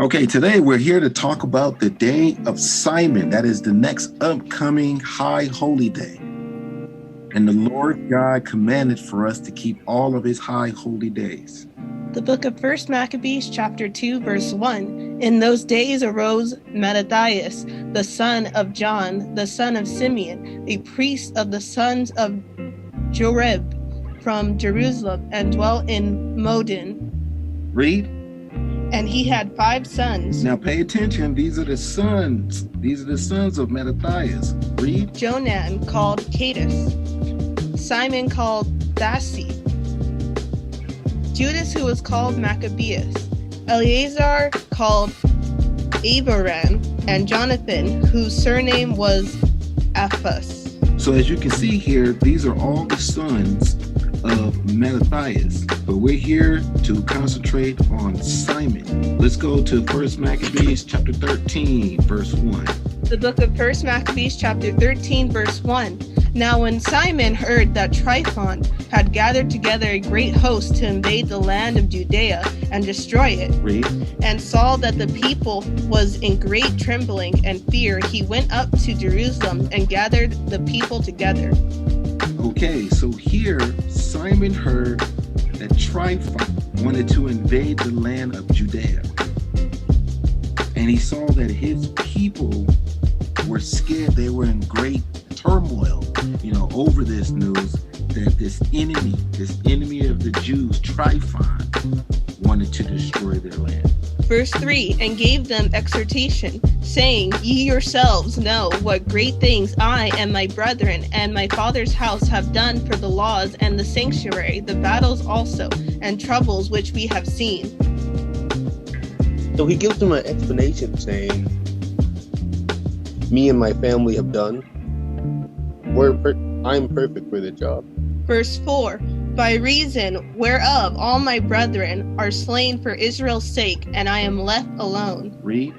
Okay, today we're here to talk about the Day of Simon. That is the next upcoming High Holy Day. And the Lord God commanded for us to keep all of his high holy days. The book of 1 Maccabees, chapter 2, verse 1. In those days arose Mattathias, the son of John, the son of Simeon, a priest of the sons of Joreb from Jerusalem, and dwelt in Modin. Read. And he had 5 sons. Now pay attention. These are the sons. These are the sons of Mattathias. Read. Jonan called Cadus, Simon called Dasi, Judas who was called Maccabeus, Eleazar called Abiram, and Jonathan whose surname was Aphus. So as you can see here, these are all the sons of Mattathias, but we're here to concentrate on Simon. Let's go to 1 Maccabees chapter 13, verse 1. The book of 1 Maccabees chapter 13, verse 1. Now when Simon heard that Tryphon had gathered together a great host to invade the land of Judea and destroy it, Read. and saw that the people was in great trembling and fear, he went up to Jerusalem and gathered the people together. Okay, so here Simon heard that Tryphon wanted to invade the land of Judea. And he saw that his people were scared. They were in great turmoil, over this news that this enemy of the Jews, Tryphon, wanted to destroy their land. Verse 3, and gave them exhortation, saying, Ye yourselves know what great things I and my brethren and my father's house have done for the laws and the sanctuary, the battles also, and troubles which we have seen. So he gives them an explanation saying, me and my family have done. I'm perfect for the job. Verse 4, by reason whereof all my brethren are slain for Israel's sake, and I am left alone. Read.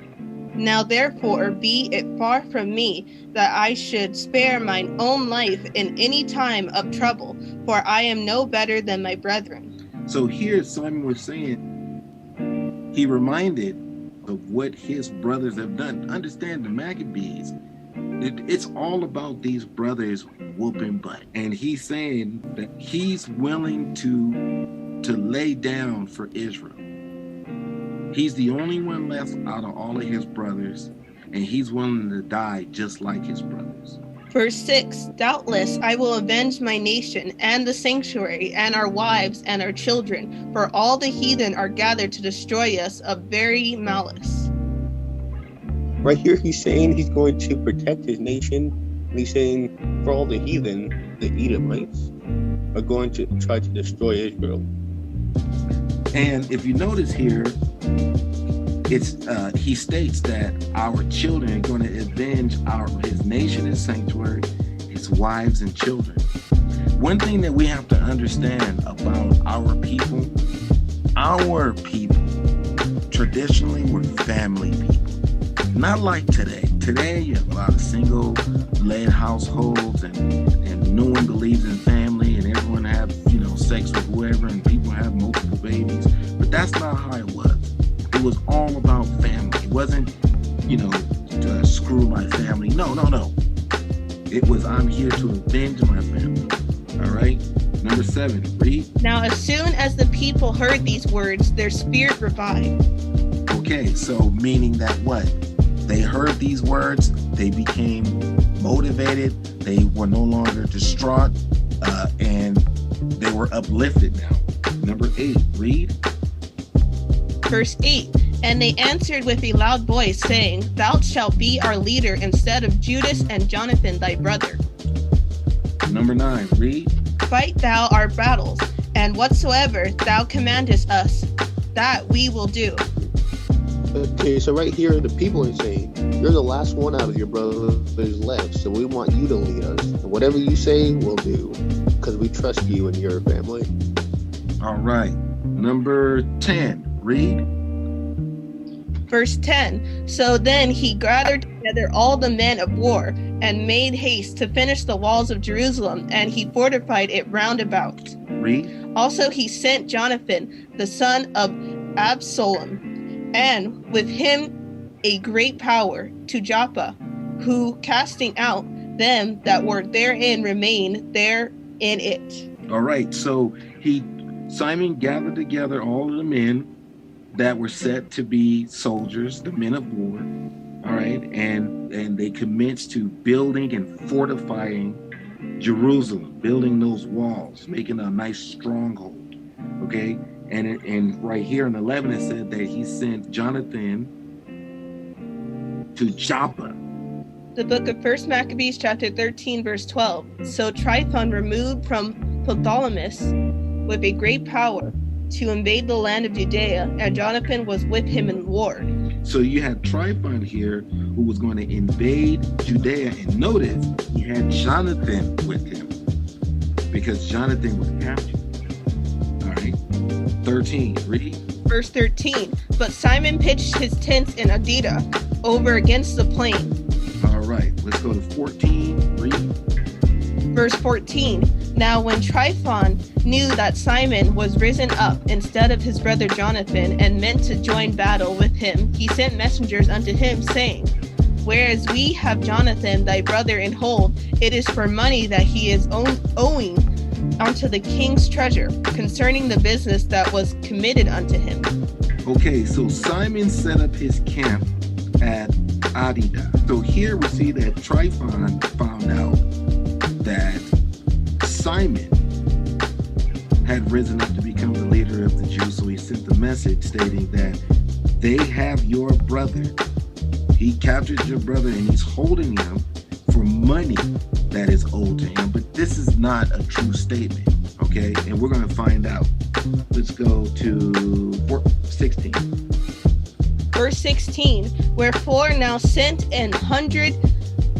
Now therefore be it far from me that I should spare mine own life in any time of trouble, for I am no better than my brethren. So here Simon was saying, he reminded of what his brothers have done. Understand, the Maccabees, it's all about these brothers whooping butt. And he's saying that he's willing to lay down for Israel. He's the only one left out of all of his brothers, and he's willing to die just like his brothers. Verse 6, doubtless I will avenge my nation and the sanctuary and our wives and our children, for all the heathen are gathered to destroy us of very malice. Right here he's saying he's going to protect his nation, and he's saying for all the heathen, the Edomites, are going to try to destroy Israel. And if you notice here, he states that our children are going to avenge his nation, his sanctuary, his wives and children. One thing that we have to understand about our people traditionally were family people. Not like today. Today you have a lot of single-led households, and no one believes in family, and everyone have sex with whoever, and people have multiple babies. But that's not how it was. It was all about family. It wasn't, to screw my family. No. It was, I'm here to avenge my family. All right? Number 7, read. Now as soon as the people heard these words, their spirit revived. Okay, so meaning that what? They heard these words, they became motivated, they were no longer distraught, and they were uplifted now. Number 8, read. Verse 8, and they answered with a loud voice, saying, Thou shalt be our leader instead of Judas and Jonathan thy brother. Number 9, read. Fight thou our battles, and whatsoever thou commandest us, that we will do. Okay, so right here the people are saying, you're the last one out of your brothers left, so we want you to lead us. And whatever you say, we'll do, because we trust you and your family. All right. Number 10, read. Verse 10, so then he gathered together all the men of war, and made haste to finish the walls of Jerusalem, and he fortified it round about. Read. Also he sent Jonathan, the son of Absalom, and with him a great power to Joppa, who casting out them that were therein remained there in it. All right, so Simon gathered together all of the men that were set to be soldiers, the men of war. All right, and they commenced to building and fortifying Jerusalem, building those walls, making a nice stronghold. Okay, and right here in 11 it said that he sent Jonathan to Joppa. The book of 1 Maccabees chapter 13 verse 12. So Tryphon removed from Ptolemais with a great power to invade the land of Judea, and Jonathan was with him in war. So you had Tryphon here who was going to invade Judea, and notice he had Jonathan with him because Jonathan was captured. All right, 13, read. Verse 13. But Simon pitched his tents in Adida over against the plain. All right, let's go to 14, read. Verse 14. Now when Tryphon knew that Simon was risen up instead of his brother Jonathan, and meant to join battle with him, he sent messengers unto him, saying, Whereas we have Jonathan thy brother in hold, it is for money that he is owing unto the king's treasure, concerning the business that was committed unto him. Okay, so Simon set up his camp at Adida. So here we see that Tryphon found out that Simon had risen up to become the leader of the Jews. So he sent the message stating that they have your brother. He captured your brother and he's holding him for money that is owed to him. But this is not a true statement, okay? And we're going to find out. Let's go to 16. Verse 16. Wherefore now sent 100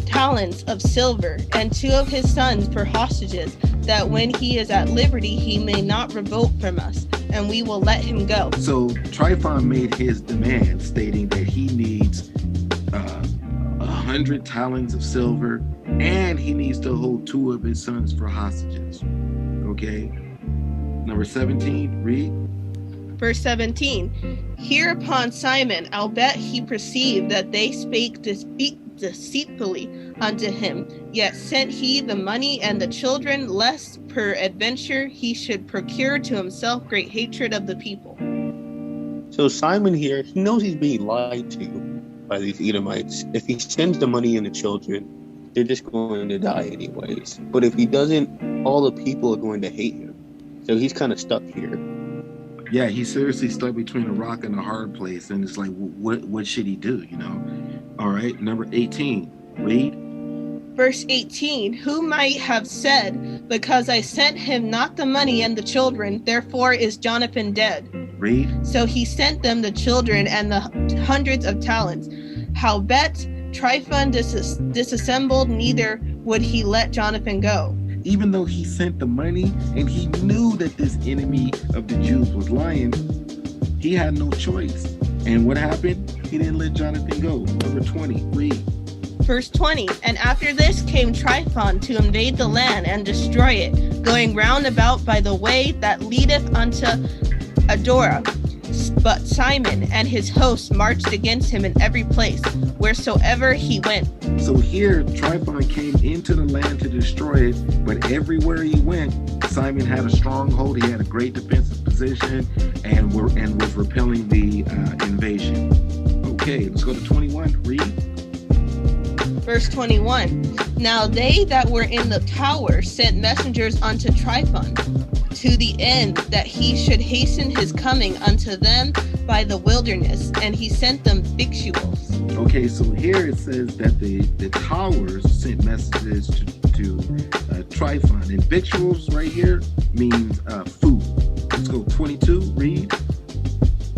talents of silver, and 2 of his sons for hostages, that when he is at liberty he may not revolt from us, and we will let him go. So Tryphon made his demand, stating that he needs 100 talents of silver, and he needs to hold 2 of his sons for hostages. Okay. Number 17, read. Verse 17. Hereupon Simon, albeit he perceived that they spake deceitfully unto him, yet sent he the money and the children, lest peradventure he should procure to himself great hatred of the people. So Simon here, he knows he's being lied to by these Edomites. If he sends the money and the children, they're just going to die anyways. But if he doesn't, all the people are going to hate him. So he's kind of stuck here. Yeah, he's seriously stuck between a rock and a hard place, and it's like, what should he do, you know? All right, number 18, read. Verse 18, who might have said, because I sent him not the money and the children, therefore is Jonathan dead. Read. So he sent them the children and the hundreds of talents. Howbeit Tryphon disassembled, neither would he let Jonathan go. Even though he sent the money and he knew that this enemy of the Jews was lying, he had no choice. And what happened? He didn't let Jonathan go. Number 20, read. Verse 20, and after this came Tryphon to invade the land and destroy it, going round about by the way that leadeth unto Adora. But Simon and his host marched against him in every place, wheresoever he went. So here, Tryphon came into the land to destroy it, but everywhere he went, Simon had a stronghold. He had a great defensive position, and was repelling the invasion. Okay, let's go to 21. Read. Verse 21. Now they that were in the tower sent messengers unto Tryphon, to the end that he should hasten his coming unto them by the wilderness, and he sent them victuals. Okay, so here it says that the towers sent messages to Tryphon, and victuals right here means food. Let's go 22, read.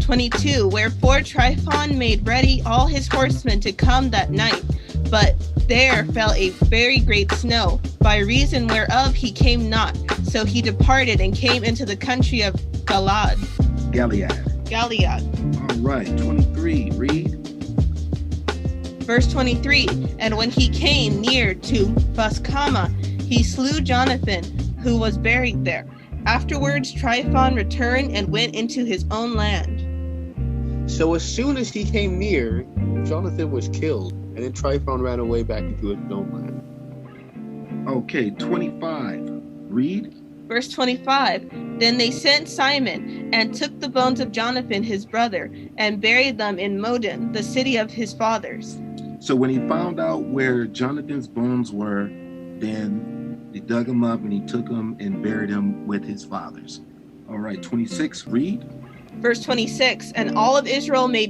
22. Wherefore Tryphon made ready all his horsemen to come that night, but there fell a very great snow, by reason whereof he came not. So he departed and came into the country of Gilead. All right, 23, read. Verse 23. And when he came near to Boscama, he slew Jonathan, who was buried there. Afterwards Tryphon returned and went into his own land. So as soon as he came near, Jonathan was killed, and then Tryphon ran away back into his own land. Okay, 25. Read. Verse 25, then they sent Simon and took the bones of Jonathan his brother and buried them in Modin, the city of his fathers. So when he found out where Jonathan's bones were, then they dug him up and he took them and buried him with his fathers. All right, 26, read. Verse 26, and all of Israel made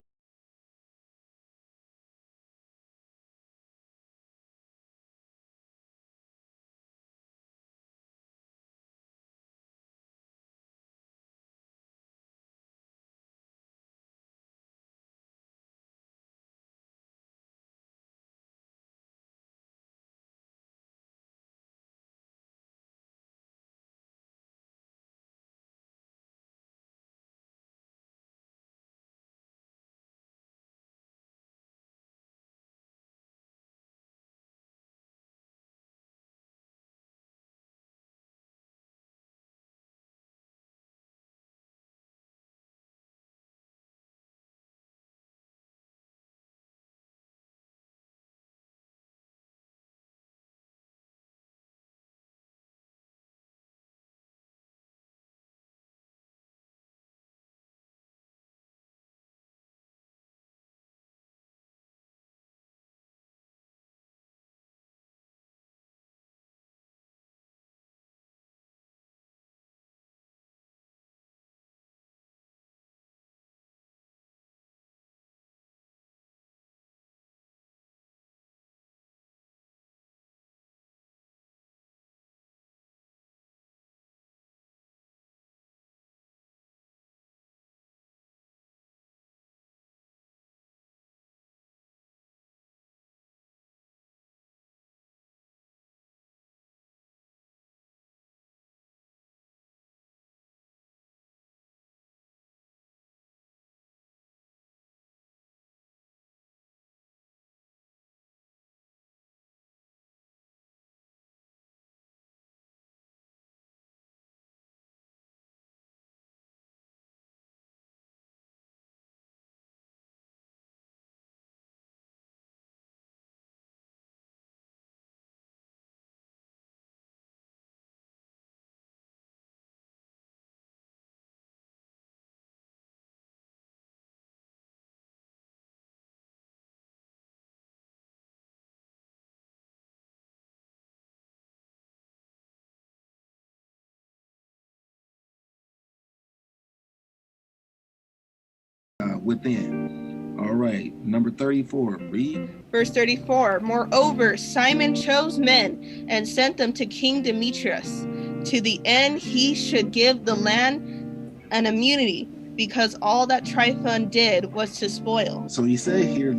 Within. All right, number 34, read. Verse 34, moreover, Simon chose men and sent them to King Demetrius, to the end he should give the land an immunity, because all that Tryphon did was to spoil. So he said here,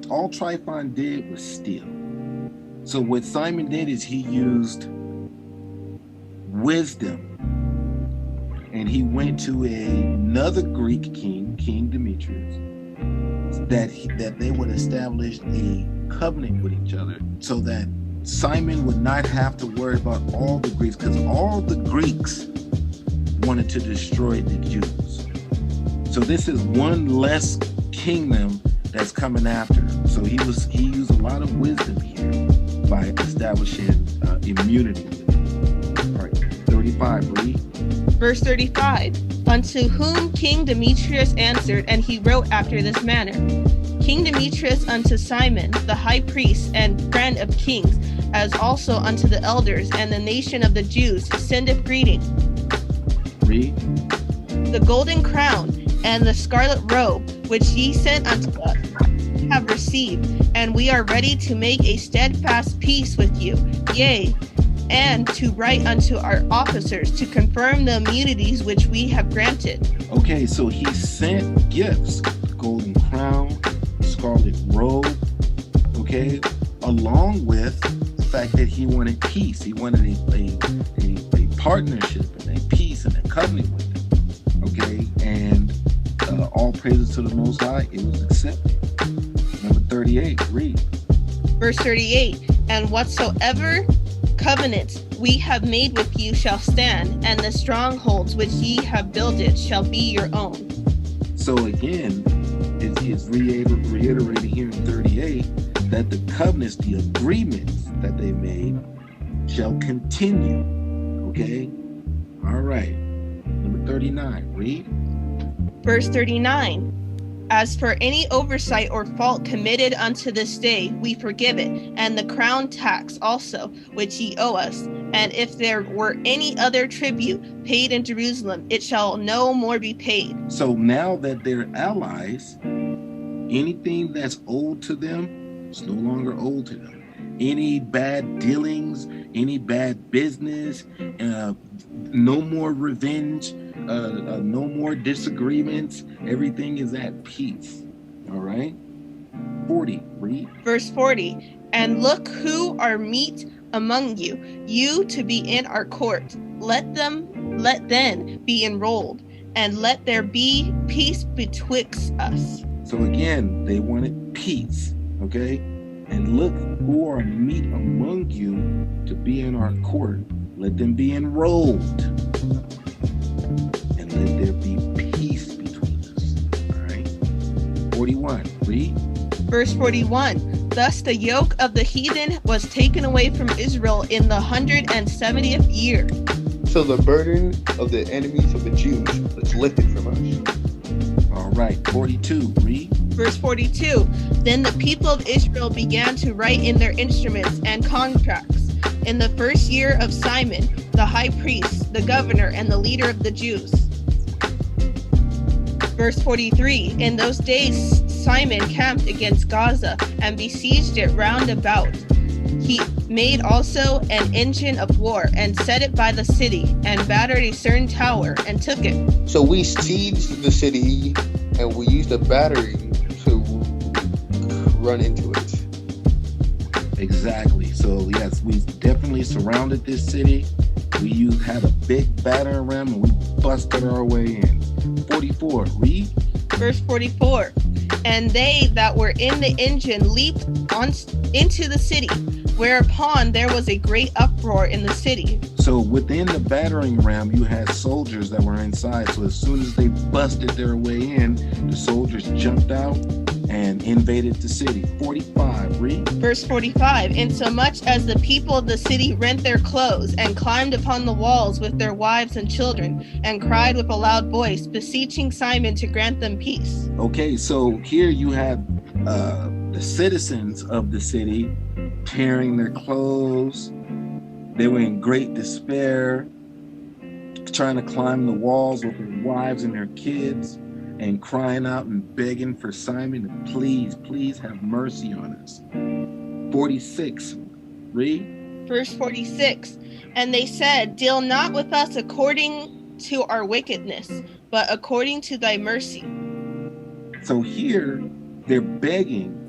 all Tryphon did was steal. So what Simon did is he used wisdom, and he went to another Greek king, King Demetrius, that they would establish a covenant with each other, so that Simon would not have to worry about all the Greeks, because all the Greeks wanted to destroy the Jews. So this is one less kingdom that's coming after him. So he used a lot of wisdom here by establishing immunity. All right, 35, read. Verse 35, unto whom King Demetrius answered, and he wrote after this manner, King Demetrius unto Simon, the high priest and friend of kings, as also unto the elders and the nation of the Jews, sendeth greeting. Read. The golden crown and the scarlet robe, which ye sent unto us, have received, and we are ready to make a steadfast peace with you, yea, and to write unto our officers to confirm the immunities which we have granted. Okay, so he sent gifts, golden crown, scarlet robe, okay, along with the fact that he wanted peace. He wanted a partnership and a peace and a covenant with them, okay, and all praises to the Most High, it was accepted. Number 38, read. Verse 38, and whatsoever covenants we have made with you shall stand, and the strongholds which ye have builded shall be your own. So again, it's reiterating here in 38 that the covenants, the agreements that they made, shall continue. Okay? All right. Number 39, read. Verse 39. As for any oversight or fault committed unto this day, we forgive it, and the crown tax also, which ye owe us. And if there were any other tribute paid in Jerusalem, it shall no more be paid. So now that they're allies, anything that's owed to them is no longer owed to them. Any bad dealings, any bad business, no more revenge, no more disagreements. Everything is at peace. All right. 40, read. Verse 40. And look who are meet among you, you to be in our court. Let then be enrolled, and let there be peace betwixt us. So again, they wanted peace. Okay. And look who are meet among you to be in our court. Let them be enrolled. And let there be peace between us. All right. 41. Read. Verse 41. Thus the yoke of the heathen was taken away from Israel in the 170th year. So the burden of the enemies of the Jews was lifted from us. All right. 42. Read. Verse 42. Then the people of Israel began to write in their instruments and contracts in the first year of Simon, the high priest, the governor, and the leader of the Jews. Verse 43. In those days Simon camped against Gaza and besieged it round about. He made also an engine of war and set it by the city and battered a certain tower and took it. So we sieged the city and we used a battery to run into it. Exactly. So yes, we definitely surrounded this city. We had a big battering ram and we busted our way in. 44. Read. Verse 44. And they that were in the engine leaped into the city, whereupon there was a great uproar in the city. So within the battering ram, you had soldiers that were inside. So as soon as they busted their way in, the soldiers jumped out and invaded the city. 45, read. Verse 45. Insomuch as the people of the city rent their clothes and climbed upon the walls with their wives and children and cried with a loud voice, beseeching Simon to grant them peace. Okay, so here you have the citizens of the city tearing their clothes. They were in great despair, trying to climb the walls with their wives and their kids, and crying out and begging for Simon to please have mercy on us. 46, read. Verse 46. And they said, Deal not with us according to our wickedness, but according to thy mercy. So here they're begging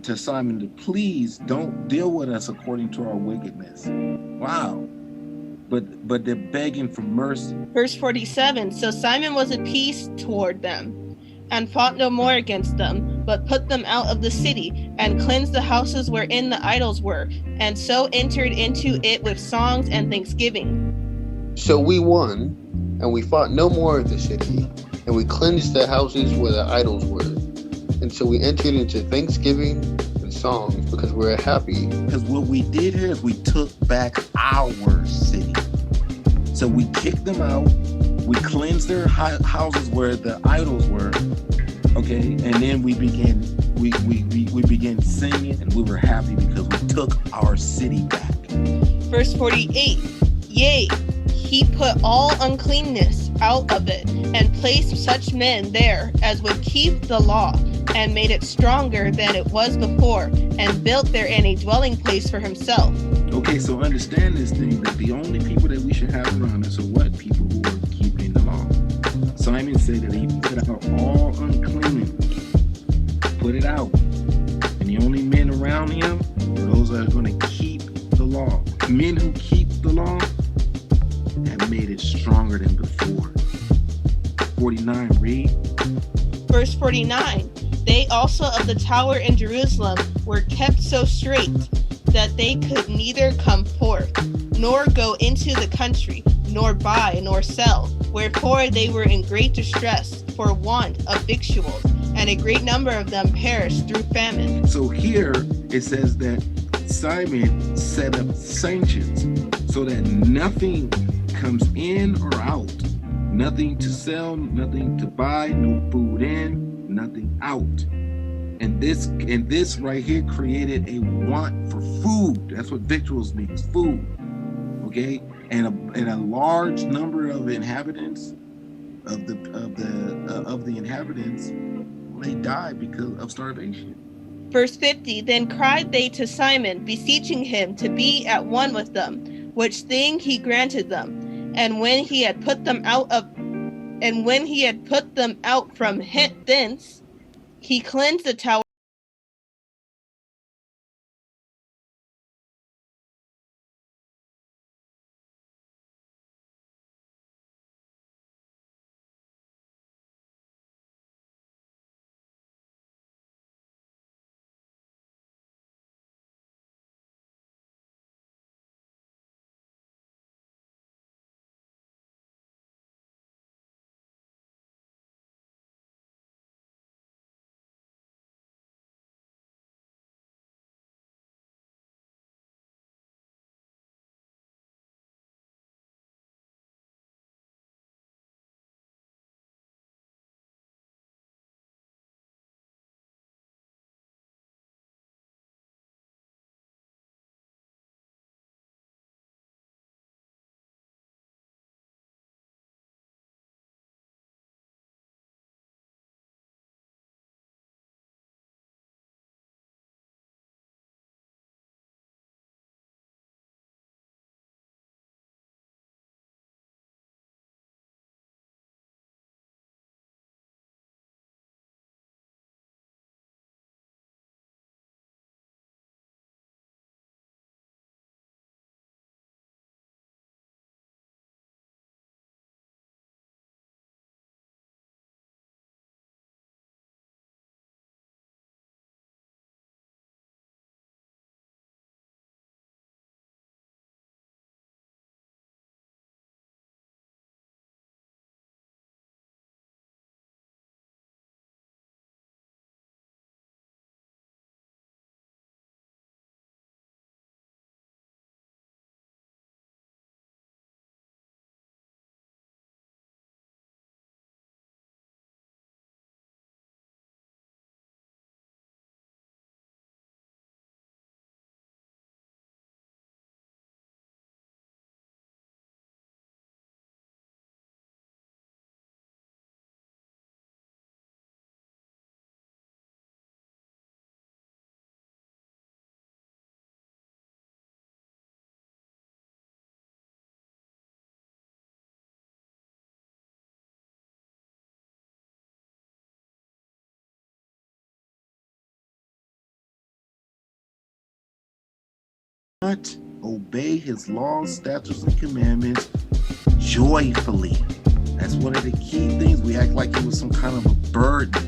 to Simon to please don't deal with us according to our wickedness. Wow. But they're begging for mercy. Verse 47. So Simon was at peace toward them, and fought no more against them, but put them out of the city, and cleansed the houses wherein the idols were, and so entered into it with songs and thanksgiving. So we won, and we fought no more of the city, and we cleansed the houses where the idols were. And so we entered into thanksgiving and songs because we're happy. Because what we did here is we took back our city. So we kicked them out. We cleansed their houses where the idols were. Okay, and then we began singing, and we were happy because we took our city back. Verse 48. Yea, he put all uncleanness out of it, and placed such men there as would keep the law, and made it stronger than it was before, and built therein a dwelling place for himself. Okay, so understand this thing, that the only people that we should have around us are what? People who are keeping the law. Simon said that he put out all uncleanness. Put it out. And the only men around him are those that are going to keep the law. Men who keep the law have made it stronger than before. 49, read. Verse 49. They also of the tower in Jerusalem were kept so strait that they could neither come forth, nor go into the country, nor buy, nor sell. Wherefore they were in great distress for want of victuals, and a great number of them perished through famine. So here it says that Simon set up sanctions so that nothing comes in or out. Nothing to sell, nothing to buy, no food in, nothing out. And this right here created a want for food. That's what victuals means, food. Okay? And a large number of inhabitants of the inhabitants, they died because of starvation. Verse 50, then cried they to Simon, beseeching him to be at one with them, which thing he granted them. And when he had put them out from thence, he cleansed the tower. Not obey his laws, statutes, and commandments joyfully. That's one of the key things. We act like it was some kind of a burden.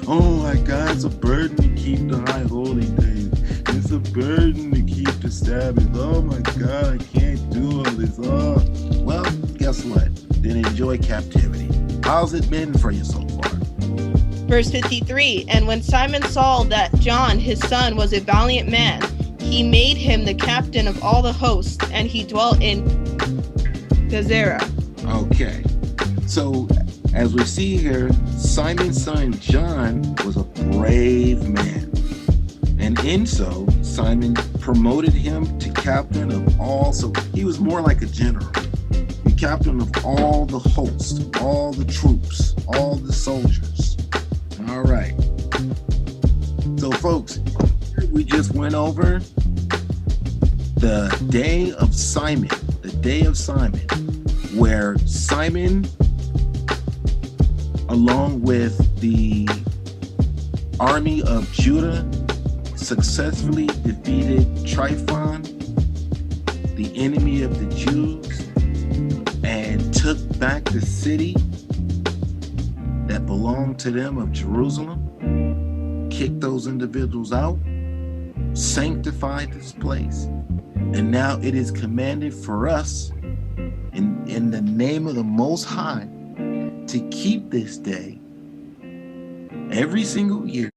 Oh my God, it's a burden to keep the high holy days. It's a burden to keep the Sabbath. Oh my God, I can't do all this. Oh, well, guess what? Then enjoy captivity. How's it been for you so far? Verse 53, and when Simon saw that John his son was a valiant man, he made him the captain of all the host, and he dwelt in Gazera. Okay, so as we see here, Simon's son John was a brave man. And in so, Simon promoted him to captain of all. So he was more like a general. The captain of all the host, all the troops, all the soldiers. All right. So folks, we just went over the day of Simon, where Simon, along with the army of Judah, successfully defeated Tryphon, the enemy of the Jews, and took back the city that belonged to them of Jerusalem, kicked those individuals out, sanctified this place, and now it is commanded for us in the name of the Most High to keep this day every single year.